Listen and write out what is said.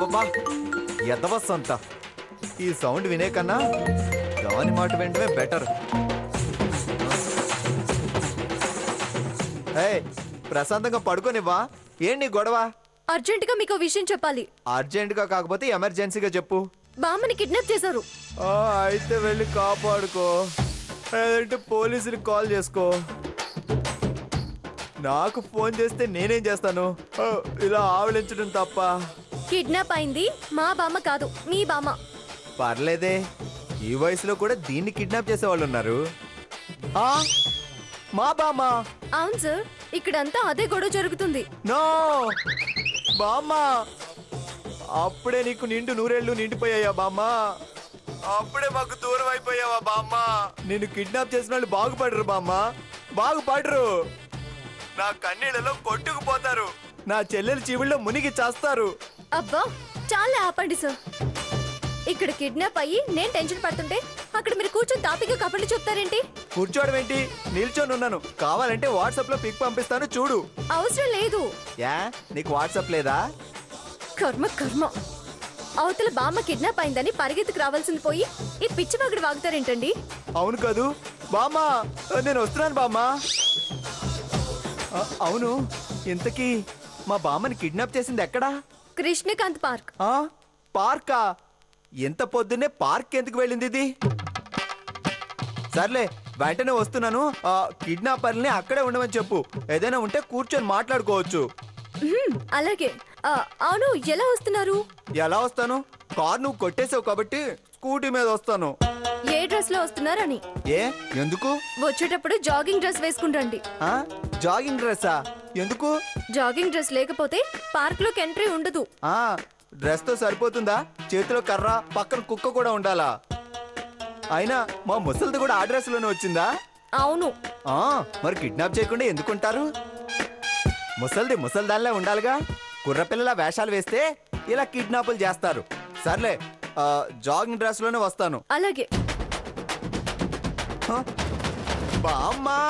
అబ్బబ్బబ్బా ఎదవస్సంత ఈ సౌండ్ వినే కన్నా దాని మాట వినడమే బెటర్. ప్రశాంతంగా పడుకోనివ్వా? ఏంటి గొడవ? అర్జెంటుగా మీకు విషయం చెప్పాలి. అర్జెంటుగా కాకపోతే ఎమర్జెన్సీగా చెప్పు. బామ్మని కిడ్నాప్ చేశారు. అయితే వెళ్ళి కాపాడుకో, లేదంటే పోలీసులకు కాల్ చేసుకో. నాకు ఫోన్ చేస్తే నేనేం చేస్తాను? ఇలా ఆవలించడం తప్ప. కిడ్నాప్ అయింది మా బామ్మ కాదు, మీ బామ్మ. పర్లేదే, ఈ వయసులో కూడా దీన్ని కిడ్నాప్ చేసేవాళ్ళు ఉన్నారు. మా బామ్మ? అవును సార్, ఇక్కడంతా అదే గొడవ జరుగుతుంది. నో బామ్మ, అప్పుడే నీకు నిండు నూరేళ్లు నిండిపోయాయా బామ్మ? అప్పుడే మాకు దూరం అయిపోయావా బామ్మ? నిన్ను కిడ్నాప్ చేసిన వాళ్ళు బాగుపడరు బామ్మ, బాగుపడరు. నా కన్నీళ్ళలో కొట్టుకుపోతారు, నా చెల్లెలు చీవుల్లో మునిగి చేస్తారు. అబ్బా చాలా ఆపండి సార్. ఇక్కడ కిడ్నాప్ అయ్యి నేను టెన్షన్ పడుతుంటే అక్కడ మీరు కూర్చొని తాపిగా కబుర్లు చెప్తారేంటి? కూర్చోవడం ఏంటి, నిల్చొని ఉన్నాను. కావాలంటే వాట్సాప్ లో పిక్ పంపిస్తాను చూడు. అవసరం లేదు. యా, నీకు వాట్సాప్ లేదా? కర్మ కర్మ. అవతల బామ్మ కిడ్నాప్ అయిందని పరిగెత్తుకు రావాల్సింది పోయి ఈ పిచ్చివాగుడు వాగుతారేంటండి? అవును కాదు బామ్మ, నేను వస్తున్నాను బామ్మ. అవును, ఇంతకీ మా బామ్మని కిడ్నాప్ చేసింది ఎక్కడా? కృష్ణకాంత్ పార్క్. పార్కా? ఎంత పొద్దున్నే పార్క్ ఎందుకు వెళ్ళింది ఇది? సర్లే, వెంటనే వస్తున్నాను. కిడ్నాపర్ని అక్కడే ఉండమని చెప్పు. ఏదైనా ఉంటే కూర్చొని మాట్లాడుకోవచ్చు. అలాగే. అవును, ఎలా వస్తున్నారు? ఎలా వస్తాను? కార్ నువ్వు కొట్టేసావు కాబట్టి స్కూటీ మీద వస్తాను. ఏ డ్రెస్ లో వస్తున్నారని. ఏ ఎందుకు? వచ్చేటప్పుడు జాగింగ్ డ్రెస్ వేసుకుంటండి. జాగింగ్ డ్రెస్సా? ఎందుకు? జాగింగ్ డ్రెస్ లేకపోతే పార్క్ లోకి ఎంట్రీ ఉండదు. డ్రెస్ తో సరిపోతుందా? చేతిలో కర్ర, పక్కన కుక్క కూడా ఉండాలా? అయినా మా ముసలిది కూడా ఆ డ్రెస్ లోనే వచ్చిందా? అవును. మరి కిడ్నాప్ చేయకుండా ఎందుకుంటారు? ముసలిది ముసల్దాన్లే ఉండాలిగా. కుర్రపిల్లల వేషాలు వేస్తే ఇలా కిడ్నాపులు చేస్తారు. సర్లే, జాగింగ్ డ్రెస్ లోనే వస్తాను. అలాగే. బామ్మా